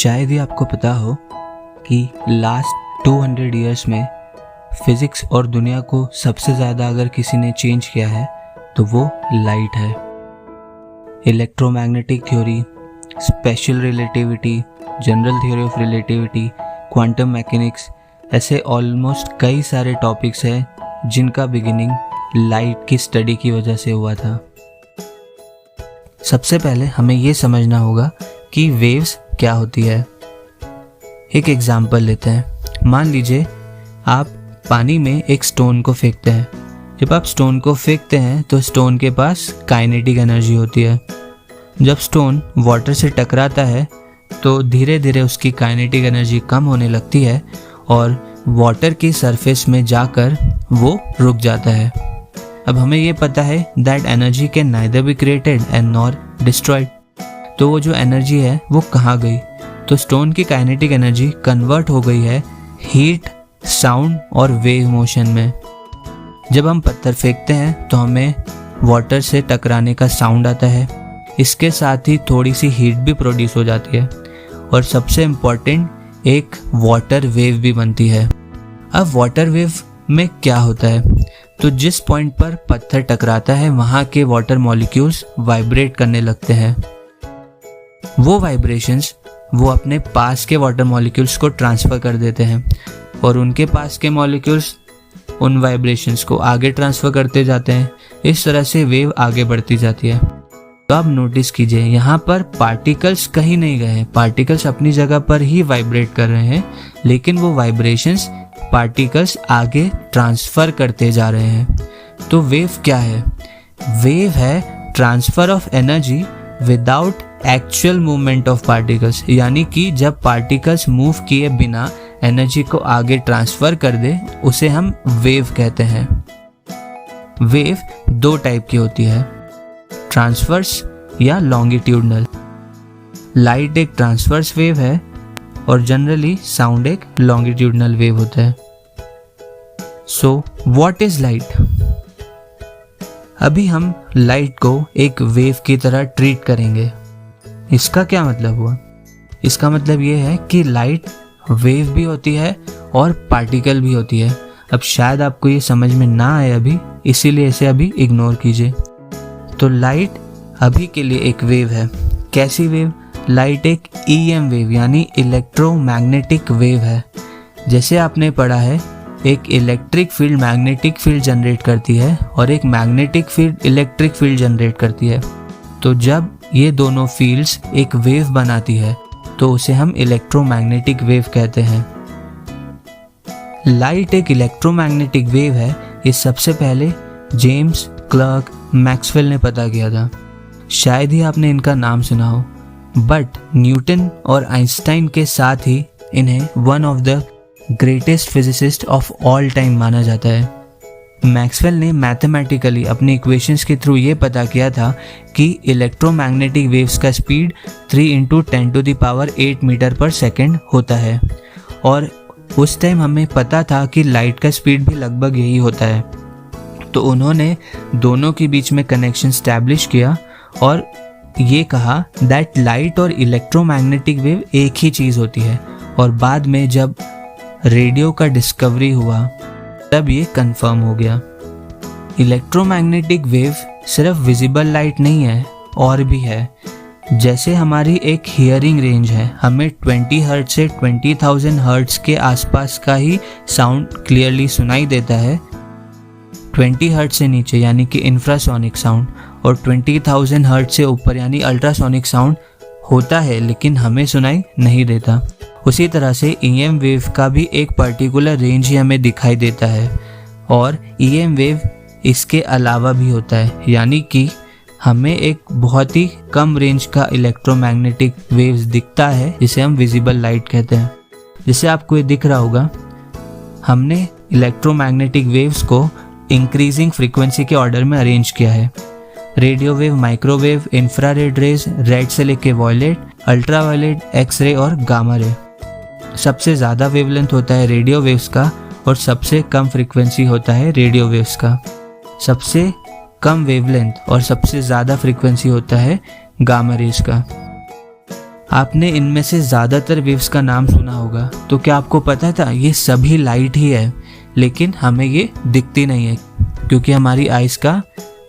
शायद ही आपको पता हो कि लास्ट 200 ईयर्स में फिज़िक्स और दुनिया को सबसे ज़्यादा अगर किसी ने चेंज किया है तो वो लाइट है। Electromagnetic theory, special relativity, general theory of relativity, quantum mechanics, ऐसे ऑलमोस्ट कई सारे टॉपिक्स हैं जिनका बिगिनिंग लाइट की स्टडी की वजह से हुआ था। सबसे पहले हमें ये समझना होगा कि वेव्स क्या होती है। एक एग्जाम्पल लेते हैं। मान लीजिए आप पानी में एक स्टोन को फेंकते हैं। जब आप स्टोन को फेंकते हैं तो स्टोन के पास काइनेटिक एनर्जी होती है। जब स्टोन वाटर से टकराता है तो धीरे धीरे उसकी काइनेटिक एनर्जी कम होने लगती है और वाटर की सरफेस में जाकर वो रुक जाता है। अब हमें ये पता है that energy can neither be created and nor destroyed. तो वो जो एनर्जी है वो कहाँ गई? तो स्टोन की काइनेटिक एनर्जी कन्वर्ट हो गई है हीट, साउंड और वेव मोशन में। जब हम पत्थर फेंकते हैं तो हमें वाटर से टकराने का साउंड आता है। इसके साथ ही थोड़ी सी हीट भी प्रोड्यूस हो जाती है और सबसे इम्पॉर्टेंट एक वाटर वेव भी बनती है। अब वाटर वेव में क्या होता है? तो जिस पॉइंट पर पत्थर टकराता है वहाँ के वाटर मॉलिक्यूल्स वाइब्रेट करने लगते हैं। वो वाइब्रेशंस वो अपने पास के वाटर मॉलिक्यूल्स को ट्रांसफ़र कर देते हैं और उनके पास के मॉलिक्यूल्स उन वाइब्रेशंस को आगे ट्रांसफ़र करते जाते हैं। इस तरह से वेव आगे बढ़ती जाती है। तो आप नोटिस कीजिए यहाँ पर पार्टिकल्स कहीं नहीं गए हैं। पार्टिकल्स अपनी जगह पर ही वाइब्रेट कर रहे हैं, लेकिन वो वाइब्रेशंस पार्टिकल्स आगे ट्रांसफ़र करते जा रहे हैं। तो वेव क्या है? वेव है transfer of energy without actual movement of particles, यानी कि जब पार्टिकल्स मूव किए बिना एनर्जी को आगे ट्रांसफ़र कर दे उसे हम वेव कहते हैं। वेव दो टाइप की होती है, ट्रांसवर्स या लॉन्गिट्यूडनल। लाइट एक ट्रांसवर्स वेव है और जनरली साउंड एक लॉन्गिट्यूडनल वेव होता है। So what is light? अभी हम लाइट को एक वेव की तरह ट्रीट करेंगे। इसका क्या मतलब हुआ? इसका मतलब ये है कि लाइट वेव भी होती है और पार्टिकल भी होती है। अब शायद आपको ये समझ में ना आए अभी, इसीलिए इसे अभी इग्नोर कीजिए। तो लाइट अभी के लिए एक वेव है। कैसी वेव? लाइट एक EM वेव यानी इलेक्ट्रोमैग्नेटिक वेव है। जैसे आपने पढ़ा है एक electric field magnetic field generate करती है और एक magnetic field electric field generate करती है। तो जब ये दोनों फील्ड्स एक वेव बनाती है तो उसे हम इलेक्ट्रोमैग्नेटिक वेव कहते हैं। लाइट एक इलेक्ट्रोमैग्नेटिक वेव है। ये सबसे पहले जेम्स क्लर्क मैक्सवेल ने पता किया था। शायद ही आपने इनका नाम सुना हो, बट न्यूटन और आइंस्टाइन के साथ ही इन्हें one of the greatest physicist of all time माना जाता है। मैक्सवेल ने मैथमेटिकली अपनी इक्वेशंस के थ्रू ये पता किया था कि इलेक्ट्रोमैग्नेटिक वेव्स का स्पीड 3 × 10⁸ मीटर पर सेकेंड होता है और उस टाइम हमें पता था कि लाइट का स्पीड भी लगभग यही होता है। तो उन्होंने दोनों के बीच में कनेक्शन स्टैब्लिश किया और ये कहा दैट लाइट और इलेक्ट्रोमैग्नेटिक वेव एक ही चीज़ होती है। और बाद में जब रेडियो का डिस्कवरी हुआ तब ये कंफर्म हो गया। इलेक्ट्रोमैग्नेटिक वेव सिर्फ विजिबल लाइट नहीं है, और भी है। जैसे हमारी एक हियरिंग रेंज है, हमें 20 हर्ट्ज से 20,000 हर्ट्ज के आसपास का ही साउंड क्लियरली सुनाई देता है। 20 हर्ट्ज से नीचे यानी कि इंफ्रासोनिक साउंड और 20,000 हर्ट्ज से ऊपर यानी अल्ट्रासोनिक साउंड होता है लेकिन हमें सुनाई नहीं देता। उसी तरह से EM वेव का भी एक पर्टिकुलर रेंज ही हमें दिखाई देता है और EM वेव इसके अलावा भी होता है, यानी कि हमें एक बहुत ही कम रेंज का इलेक्ट्रोमैग्नेटिक वेव्स दिखता है जिसे हम विजिबल लाइट कहते हैं। जिसे आपको ये दिख रहा होगा, हमने इलेक्ट्रोमैग्नेटिक वेव्स को इंक्रीजिंग फ्रीक्वेंसी के ऑर्डर में अरेंज किया है। Radio wave, microwave, infrared rays, red से लेके वॉयलेट, अल्ट्रावायलेट, एक्सरे और गामा रे। सबसे ज़्यादा वेवलेंथ होता है रेडियो वेव्स का और सबसे कम फ्रीक्वेंसी होता है रेडियो वेव्स का। सबसे कम वेवलेंथ और सबसे ज़्यादा फ्रीक्वेंसी होता है गामा रेज का। आपने इनमें से ज़्यादातर वेव्स का नाम सुना होगा। तो क्या आपको पता था ये सभी लाइट ही है, लेकिन हमें ये दिखती नहीं है क्योंकि हमारी आइज़ का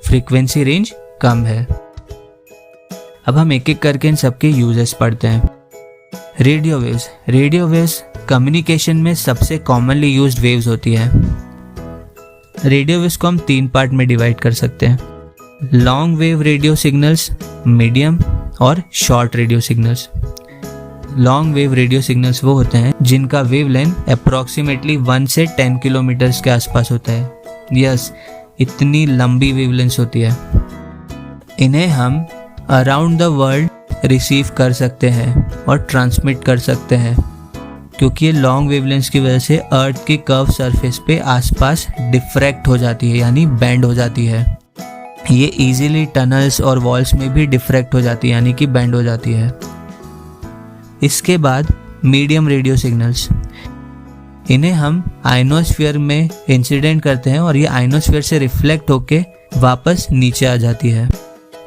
फ्रीक्वेंसी रेंज कम है। अब हम एक एक करके इन सबके यूजेस पढ़ते हैं। Radio waves. Radio waves communication में सबसे कॉमनली यूज्ड वेव्स होती है। रेडियो वेव्स को हम 3 पार्ट में डिवाइड कर सकते हैं: long wave radio signals, medium और short radio signals. Long wave radio signals वो होते हैं जिनका वेवलेंथ अप्रॉक्सीमेटली 1 से 10 किलोमीटर्स के आसपास होता है। यस, इतनी लंबी वेवलेंथ होती है। इन्हें हम अराउंड द वर्ल्ड रिसीव कर सकते हैं और ट्रांसमिट कर सकते हैं क्योंकि ये लॉन्ग वेवलेंथ की वजह से अर्थ की कर्व सरफेस पे आसपास डिफ्रैक्ट हो जाती है, यानी बेंड हो जाती है। ये इजीली टनल्स और वॉल्स में भी डिफ्रैक्ट हो जाती है, यानी कि बेंड हो जाती है। इसके बाद मीडियम रेडियो सिग्नल्स। इन्हें हम आयनोस्फीयर में इंसिडेंट करते हैं और ये आयनोस्फीयर से रिफ्लेक्ट होके वापस नीचे आ जाती है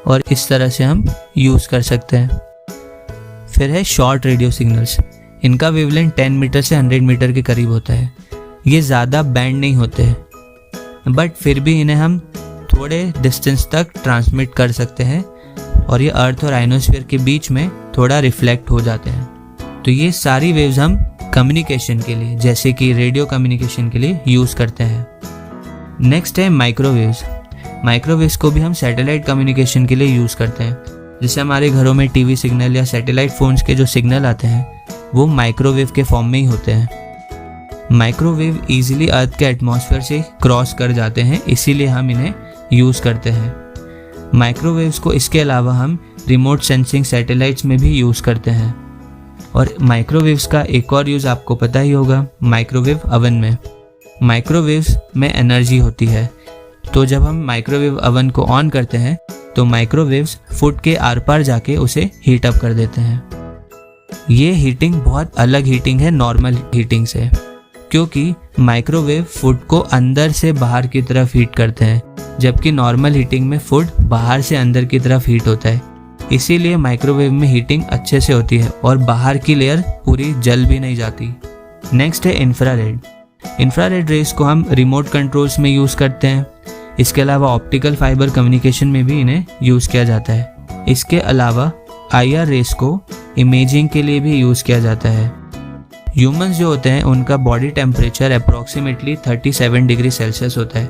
और इस तरह से हम यूज़ कर सकते हैं। फिर है शॉर्ट रेडियो सिग्नल्स। इनका वेवलेंथ 10 मीटर से 100 मीटर के करीब होता है। ये ज़्यादा बैंड नहीं होते बट फिर भी इन्हें हम थोड़े डिस्टेंस तक ट्रांसमिट कर सकते हैं और ये अर्थ और आयनोस्फीयर के बीच में थोड़ा रिफ्लेक्ट हो जाते हैं। तो ये सारी वेव्स हम कम्युनिकेशन के लिए, जैसे कि रेडियो कम्युनिकेशन के लिए यूज़ करते हैं। नेक्स्ट है माइक्रोवेव्स। माइक्रोवेव्स को भी हम सैटेलाइट कम्युनिकेशन के लिए यूज़ करते हैं। जैसे हमारे घरों में टीवी सिग्नल या सैटेलाइट फ़ोन्स के जो सिग्नल आते हैं वो माइक्रोवेव के फॉर्म में ही होते हैं। माइक्रोवेव इजीली अर्थ के एटमॉस्फेयर से क्रॉस कर जाते हैं, इसीलिए हम इन्हें यूज़ करते हैं। माइक्रोवेव्स को इसके अलावा हम रिमोट सेंसिंग सैटेलाइट्स में भी यूज़ करते हैं। और माइक्रोवेव्स का एक और यूज़ आपको पता ही होगा, माइक्रोवेव अवन में। माइक्रोवेव्स में एनर्जी होती है, तो जब हम माइक्रोवेव अवन को ऑन करते हैं तो माइक्रोवेव्स फुट के आर पार जाके उसे हीट अप कर देते हैं। ये हीटिंग बहुत अलग हीटिंग है नॉर्मल हीटिंग से, क्योंकि माइक्रोवेव फूड को अंदर से बाहर की तरफ हीट करते हैं, जबकि नॉर्मल हीटिंग में फूड बाहर से अंदर की तरफ हीट होता है। इसीलिए माइक्रोवेव में हीटिंग अच्छे से होती है और बाहर की लेयर पूरी जल भी नहीं जाती। नेक्स्ट है इंफ्रारेड। इंफ्रारेड रेस को हम रिमोट कंट्रोल्स में यूज़ करते हैं। इसके अलावा ऑप्टिकल फाइबर कम्युनिकेशन में भी इन्हें यूज़ किया जाता है। इसके अलावा IR रेस को इमेजिंग के लिए भी यूज़ किया जाता है। ह्यूमंस जो होते हैं उनका body temperature approximately 37 degree Celsius होता है,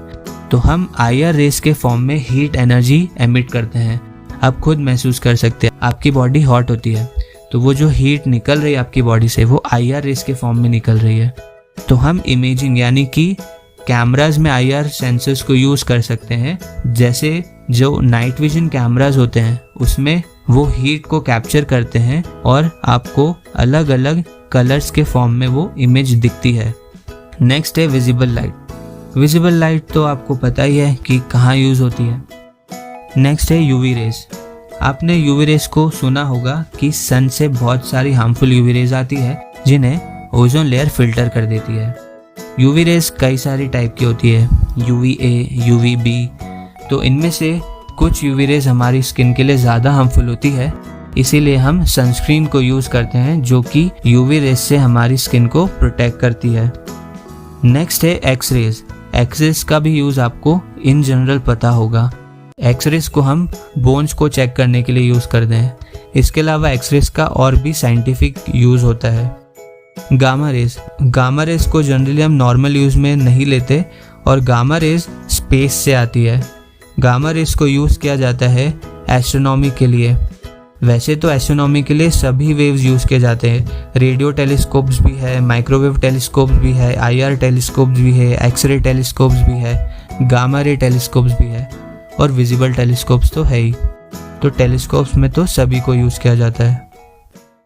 तो हम IR रेस के फॉर्म में हीट एनर्जी एमिट करते हैं। आप खुद महसूस कर सकते हैं, आपकी बॉडी हॉट होती है तो वो जो हीट निकल रही है आपकी बॉडी से वो IR रेस के फॉर्म में निकल रही है। तो हम इमेजिंग यानी कि कैमराज में IR सेंसर्स को यूज़ कर सकते हैं। जैसे जो नाइट विजन कैमराज होते हैं उसमें वो हीट को कैप्चर करते हैं और आपको अलग अलग कलर्स के फॉर्म में वो इमेज दिखती है। नेक्स्ट है विजिबल लाइट। विजिबल लाइट तो आपको पता ही है कि कहाँ यूज़ होती है। नेक्स्ट है UV रेस। आपने UV रेस को सुना होगा कि सन से बहुत सारी हार्मफुल UV रेज आती है जिन्हें ओजोन लेयर फिल्टर कर देती है। UV रेस कई सारी टाइप की होती है, UVA, UVB। तो इनमें से कुछ UV रेज हमारी स्किन के लिए ज़्यादा हार्मफुल होती है, इसीलिए हम सनस्क्रीन को यूज़ करते हैं जो कि UV रेज से हमारी स्किन को प्रोटेक्ट करती है। नेक्स्ट है एक्सरेज। एक्सरेज का भी यूज़ आपको इन जनरल पता होगा। एक्सरेज को हम बोन्स को चेक करने के लिए यूज़ करते हैं। इसके अलावा एक्सरेज का और भी साइंटिफिक यूज़ होता है। Gamma rays. गामा रेज को जनरली हम नॉर्मल यूज़ में नहीं लेते और गामा रेज स्पेस से आती है। गामा रेज को यूज़ किया जाता है एस्ट्रोनॉमी के लिए। वैसे तो एस्ट्रोनॉमी के लिए सभी वेव्स यूज़ किए जाते हैं। रेडियो टेलीस्कोप्स भी है, माइक्रोवेव टेलीस्कोप्स भी है, IR टेलीस्कोप्स भी है, एक्सरे टेलीस्कोप्स भी है, गामा रे टेलीस्कोप्स भी है और विजिबल टेलीस्कोप्स तो है ही। तो टेलीस्कोप्स में तो सभी को यूज़ किया जाता है।